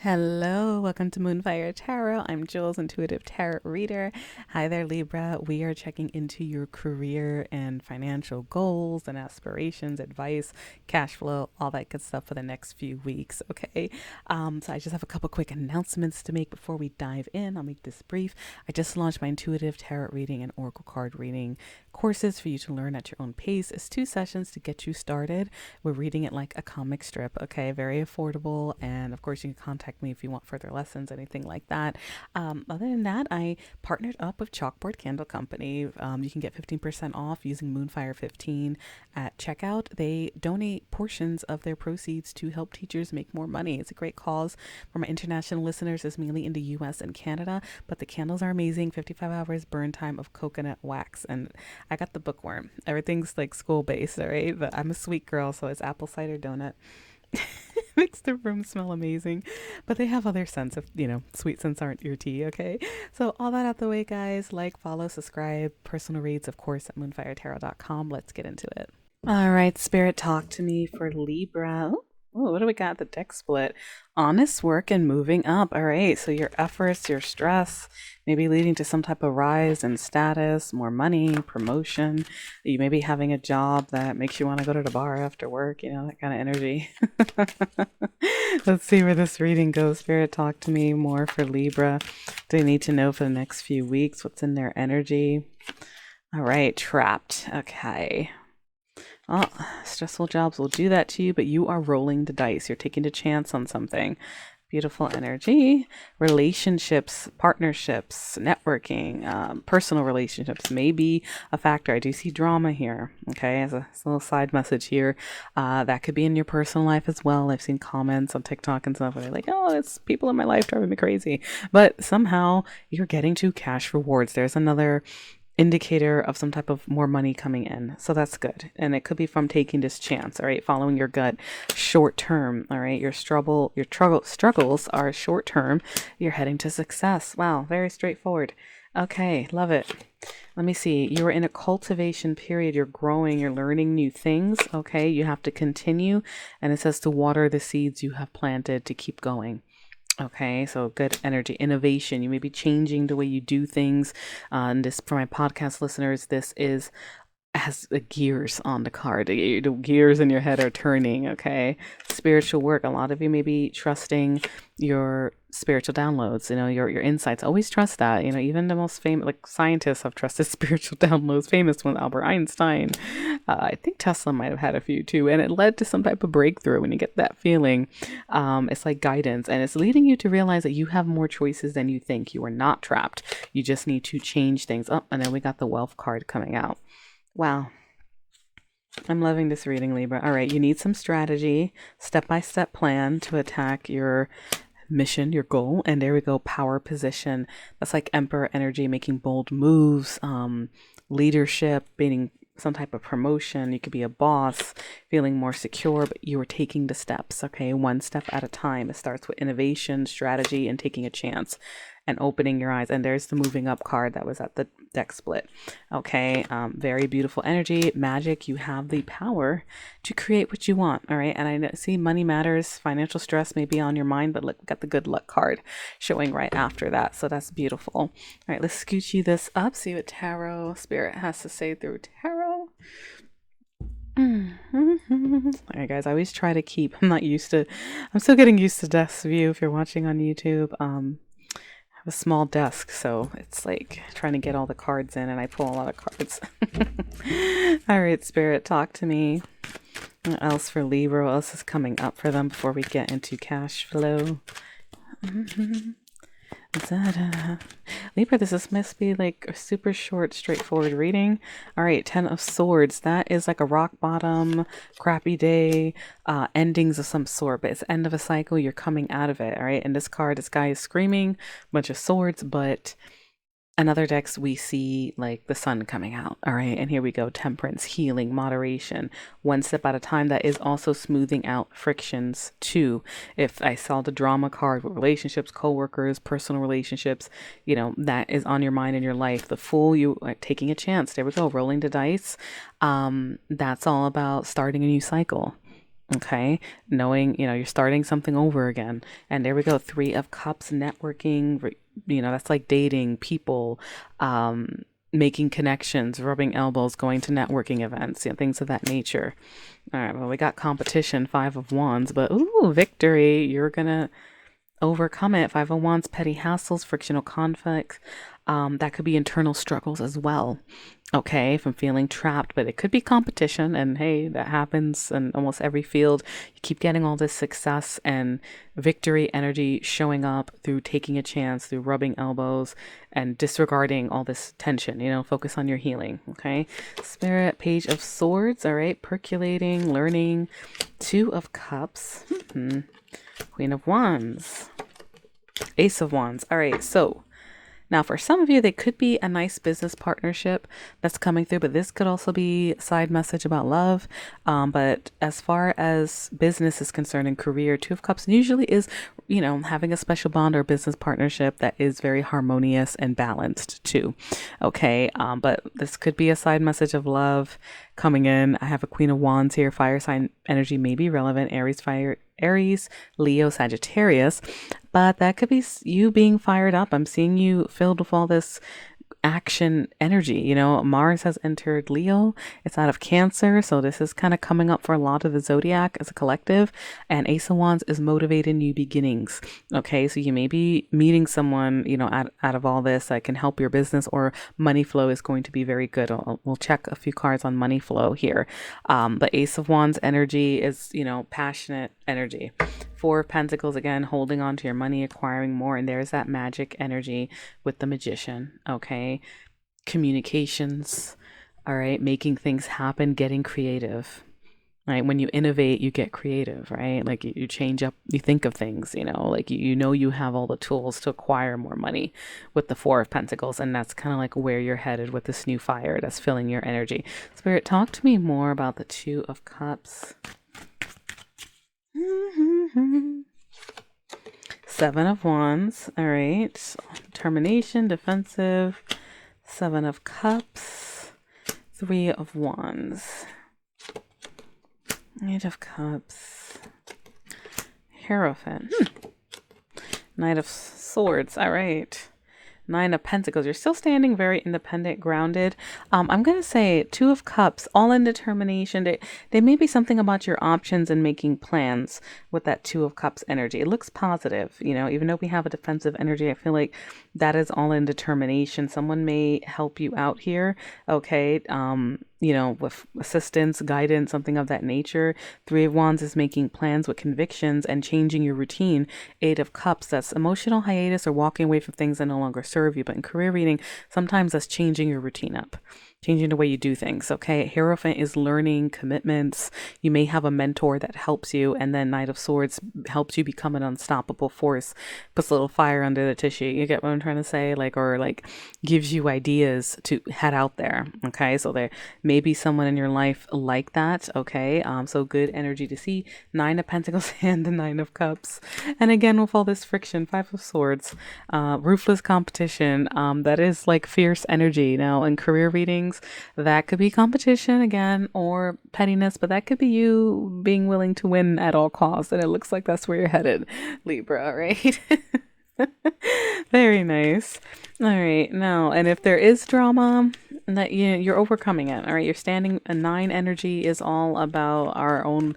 Hello, welcome to Moonfire Tarot. I'm Jules, intuitive tarot reader. Hi there, Libra. We are checking into your career and financial goals and aspirations, advice, cash flow, all that good stuff for the next few weeks. Okay. So I just have a couple quick announcements to make before we dive in. I'll make this brief. I just launched my intuitive tarot reading and oracle card reading courses for you to learn at your own pace. It's 2 sessions to get you started. We're reading it like a comic strip. Okay, very affordable, and of course you can contact me if you want further lessons, anything like that. Other than that, I partnered up with Chalkboard Candle Company. You can get 15% off using Moonfire 15 at checkout. They donate portions of their proceeds to help teachers make more money. It's a great cause. For my international listeners, it's mainly in the US and Canada, but the candles are amazing. 55 hours burn time of coconut wax, and I got the bookworm. Everything's like school based, all right? But I'm a sweet girl, so it's apple cider donut. Makes the room smell amazing. But they have other scents if, sweet scents aren't your tea, okay? So all that out the way, guys. Like, follow, subscribe, personal reads, of course, at moonfiretarot.com. Let's get into it. All right, Spirit, talk to me for Libra. Oh, what do we got? The deck split. Honest work and moving up. All right, so your efforts, your stress, maybe leading to some type of rise in status, more money, promotion. You may be having a job that makes you want to go to the bar after work, that kind of energy. Let's see where this reading goes. Spirit, talk to me more for Libra. Do you need to know for the next few weeks what's in their energy? All right, trapped. Okay. Oh, stressful jobs will do that to you, but you are rolling the dice. You're taking a chance on something. Beautiful energy. Relationships, partnerships, networking, personal relationships may be a factor. I do see drama here. Okay, as a little side message here. That could be in your personal life as well. I've seen comments on TikTok and stuff where they're like, oh, it's people in my life driving me crazy. But somehow you're getting to cash rewards. There's another indicator of some type of more money coming in. So that's good. And it could be from taking this chance, all right? Following your gut short term, all right? Your struggles are short term. You're heading to success. Wow, very straightforward. Okay, love it. Let me see. You're in a cultivation period. You're growing, you're learning new things, okay? You have to continue. And it says to water the seeds you have planted to keep going. Okay, so good energy, innovation. You may be changing the way you do things. And this, for my podcast listeners, this has the gears on the card. The gears in your head are turning. Okay, spiritual work. A lot of you may be trusting your spiritual downloads. Your insights. Always trust that. Even the most famous, like scientists, have trusted spiritual downloads. Famous one, Albert Einstein. I think Tesla might have had a few too, and it led to some type of breakthrough. When you get that feeling, it's like guidance, and it's leading you to realize that you have more choices than you think. You are not trapped. You just need to change things up. And then we got the wealth card coming out. Wow. I'm loving this reading, Libra. All right, you need some strategy, step-by-step plan to attack your mission, your goal. And there we go, power position. That's like Emperor energy, making bold moves, leadership, being some type of promotion. You could be a boss, feeling more secure, but you are taking the steps, okay? One step at a time. It starts with innovation, strategy, and taking a chance and opening your eyes. And there's the moving up card that was at the deck split. Okay, very beautiful energy, magic. You have the power to create what you want, all right? And I see money matters, financial stress may be on your mind, but look, got the good luck card showing right after that. So that's beautiful. All right, let's scooch you this up, see what Tarot Spirit has to say through Tarot. All right, guys, I always try to keep, I'm still getting used to desk view if you're watching on YouTube. A small desk, so it's like trying to get all the cards in, and I pull a lot of cards. All right, Spirit, talk to me. What else for Libra? What else is coming up for them before we get into cash flow? Libra, must be like a super short, straightforward reading. All right, 10 of Swords. That is like a rock bottom, crappy day, endings of some sort, but it's the end of a cycle. You're coming out of it, all right? And this card, this guy is screaming, bunch of swords, but in other decks, we see like the sun coming out. All right. And here we go. Temperance, healing, moderation, one step at a time. That is also smoothing out frictions too. If I saw the drama card with relationships, co-workers, personal relationships, that is on your mind in your life. The Fool, you are taking a chance. There we go. Rolling the dice. That's all about starting a new cycle. Okay. Knowing, you're starting something over again. And there we go. Three of Cups, networking, that's like dating people, making connections, rubbing elbows, going to networking events, things of that nature. All right. Well, we got competition, Five of Wands, but ooh, victory. You're going to overcome it. Five of Wands, petty hassles, frictional conflicts. That could be internal struggles as well. Okay, from feeling trapped, but it could be competition. And hey, that happens in almost every field. You keep getting all this success and victory energy showing up through taking a chance, through rubbing elbows and disregarding all this tension. Focus on your healing. Okay, Spirit, Page of Swords. All right, percolating, learning. Two of Cups. Queen of Wands. Ace of Wands. All right, so now for some of you, they could be a nice business partnership that's coming through, but this could also be a side message about love. But as far as business is concerned and career, Two of Cups usually is, having a special bond or business partnership that is very harmonious and balanced too. Okay, but this could be a side message of love coming in. I have a Queen of Wands here. Fire sign energy may be relevant. Aries, Leo, Sagittarius, but that could be you being fired up. I'm seeing you filled with all this action energy. Mars has entered Leo. It's out of Cancer. So this is kind of coming up for a lot of the zodiac as a collective. And Ace of Wands is motivating new beginnings. Okay. So you may be meeting someone, out of all this that can help your business, or money flow is going to be very good. We'll check a few cards on money flow here. But Ace of Wands energy is, passionate energy. Four of Pentacles, again, holding on to your money, acquiring more. And there's that magic energy with the Magician. Okay. Communications. All right. Making things happen, getting creative. Right. When you innovate, you get creative, right? Like you change up, you think of things, like you have all the tools to acquire more money with the Four of Pentacles. And that's kind of like where you're headed with this new fire that's filling your energy. Spirit, talk to me more about the Two of Cups. Seven of Wands. All right. Determination, defensive. Seven of Cups. Three of Wands. Eight of Cups. Hierophant. Knight of Swords. All right. Nine of Pentacles. You're still standing very independent, grounded. I'm going to say Two of Cups, all in determination. There may be something about your options and making plans with that Two of Cups energy. It looks positive, even though we have a defensive energy, I feel like that is all in determination. Someone may help you out here. Okay. With assistance, guidance, something of that nature. Three of Wands is making plans with convictions and changing your routine. Eight of Cups, that's emotional hiatus or walking away from things that no longer serve you. But in career reading, sometimes that's changing your routine up, changing the way you do things. Okay. Hierophant is learning, commitments. You may have a mentor that helps you. And then Knight of Swords helps you become an unstoppable force, puts a little fire under the tissue. You get what I'm trying to say? Or gives you ideas to head out there. Okay. So there may be someone in your life like that. Okay. So good energy to see. Nine of Pentacles and the Nine of Cups. And again, with all this friction, Five of Swords, ruthless competition. That is like fierce energy. Now in career readings, that could be competition again, or pettiness, but that could be you being willing to win at all costs. And it looks like that's where you're headed, Libra, right? Very nice. All right. Now, and if there is drama, that you're overcoming it. All right. You're standing. A nine energy is all about our own,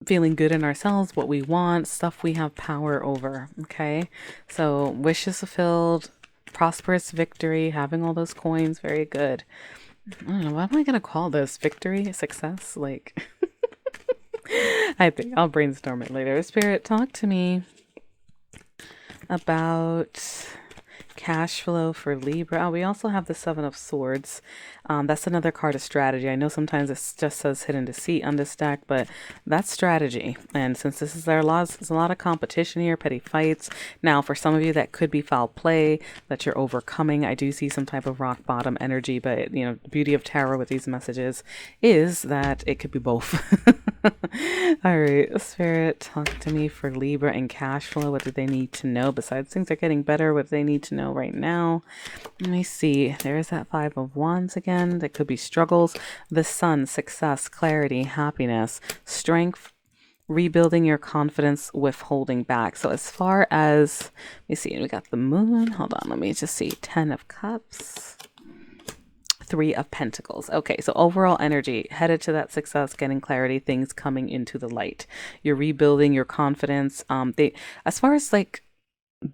feeling good in ourselves, what we want, stuff we have power over. Okay. So wishes fulfilled, prosperous victory, having all those coins. Very good. I don't know. What am I going to call this? Victory? Success? I think I'll brainstorm it later. Spirit, talk to me about cash flow for Libra. We also have the Seven of Swords. That's another card of strategy. I know sometimes it just says hidden deceit on this deck, but that's strategy. And since this is there's a lot of competition here, petty fights. Now, for some of you, that could be foul play that you're overcoming. I do see some type of rock bottom energy, but the beauty of tarot with these messages is that it could be both. All right, Spirit, talk to me for Libra and cash flow. What do they need to know? Besides things are getting better, what do they need to know right now? Let me see. There's that Five of Wands again. That could be struggles. The Sun, success, clarity, happiness, strength, rebuilding your confidence with holding back. So as far as, let me see, we got the Moon. Hold on, let me just see. 10 of Cups. Three of Pentacles. Okay, so overall energy, headed to that success, getting clarity, things coming into the light. You're rebuilding your confidence. As far as like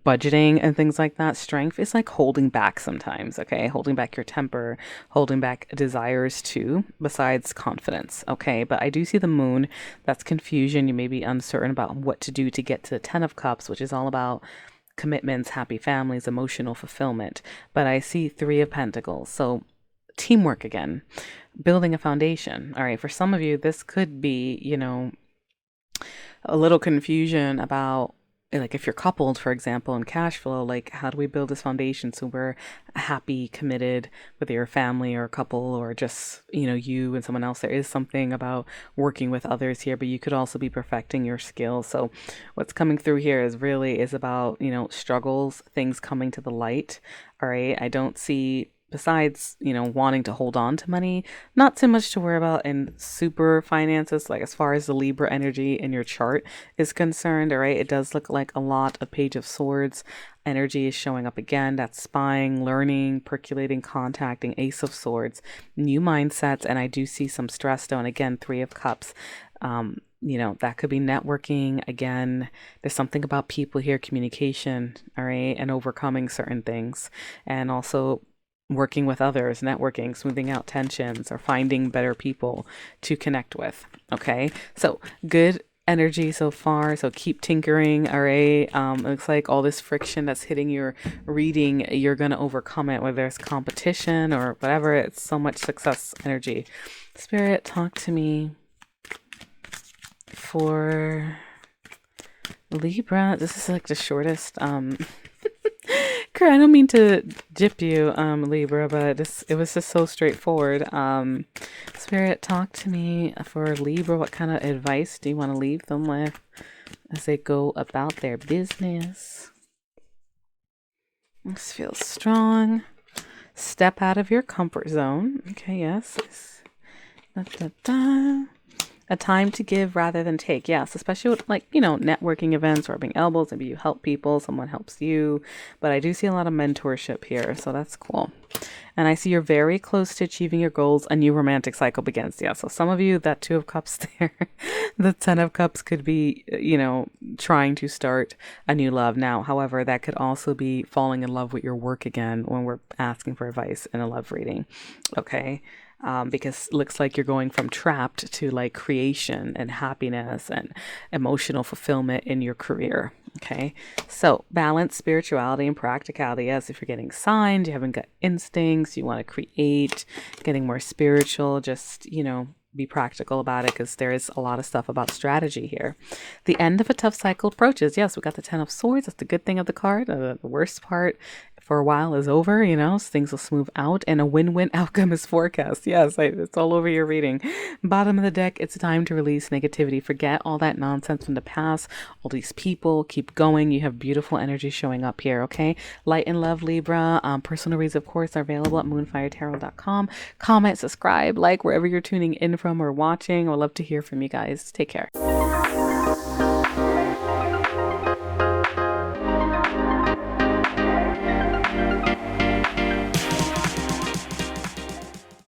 budgeting and things like that, strength is like holding back sometimes, okay? Holding back your temper, holding back desires too, besides confidence, okay? But I do see the Moon. That's confusion. You may be uncertain about what to do to get to the 10 of Cups, which is all about commitments, happy families, emotional fulfillment. But I see Three of Pentacles. So teamwork again, building a foundation. All right, for some of you, this could be, a little confusion about, like, if you're coupled, for example, in cash flow, like, how do we build this foundation so we're happy, committed with your family or couple, or just, you and someone else. There is something about working with others here, but you could also be perfecting your skills. So what's coming through here is about, struggles, things coming to the light. All right, I don't see, besides, wanting to hold on to money, not too much to worry about in super finances, like as far as the Libra energy in your chart is concerned. All right, it does look like a lot of Page of Swords energy is showing up again. That's spying, learning, percolating, contacting, Ace of Swords, new mindsets, and I do see some stress stone again, Three of Cups. That could be networking. Again, there's something about people here, communication, all right, and overcoming certain things, and also working with others, networking, smoothing out tensions, or finding better people to connect with. Okay, so good energy so far. So keep tinkering. All right. It looks like all this friction that's hitting your reading, you're going to overcome it, whether it's competition or whatever. It's so much success energy. Spirit, talk to me for Libra. This is like the shortest I don't mean to jip you, Libra, but it was just so straightforward. Spirit, talk to me for Libra. What kind of advice do you want to leave them with as they go about their business? This feels strong. Step out of your comfort zone. Okay, yes. Da, da, da. A time to give rather than take. Yes, especially with, like, networking events, rubbing elbows. Maybe you help people, someone helps you. But I do see a lot of mentorship here, so that's cool. And I see you're very close to achieving your goals. A new romantic cycle begins. Yeah, so some of you, that Two of Cups there, the 10 of Cups could be, trying to start a new love now. However, that could also be falling in love with your work again when we're asking for advice in a love reading. Okay. Because it looks like you're going from trapped to like creation and happiness and emotional fulfillment in your career. Okay, so balance spirituality and practicality. Yes, if you're getting signed, you haven't got instincts, you want to create, getting more spiritual, just, be practical about it, because there is a lot of stuff about strategy here. The end of a tough cycle approaches. Yes, we got the 10 of Swords. That's the good thing of the card. The worst part for a while is over, so things will smooth out, and a win-win outcome is forecast. Yes, it's all over your reading. Bottom of the deck, it's time to release negativity. Forget all that nonsense from the past, all these people. Keep going. You have beautiful energy showing up here, okay? Light and love, Libra. Personal reads, of course, are available at moonfiretarot.com. Comment, subscribe, like wherever you're tuning in from or watching. I'd love to hear from you guys. Take care.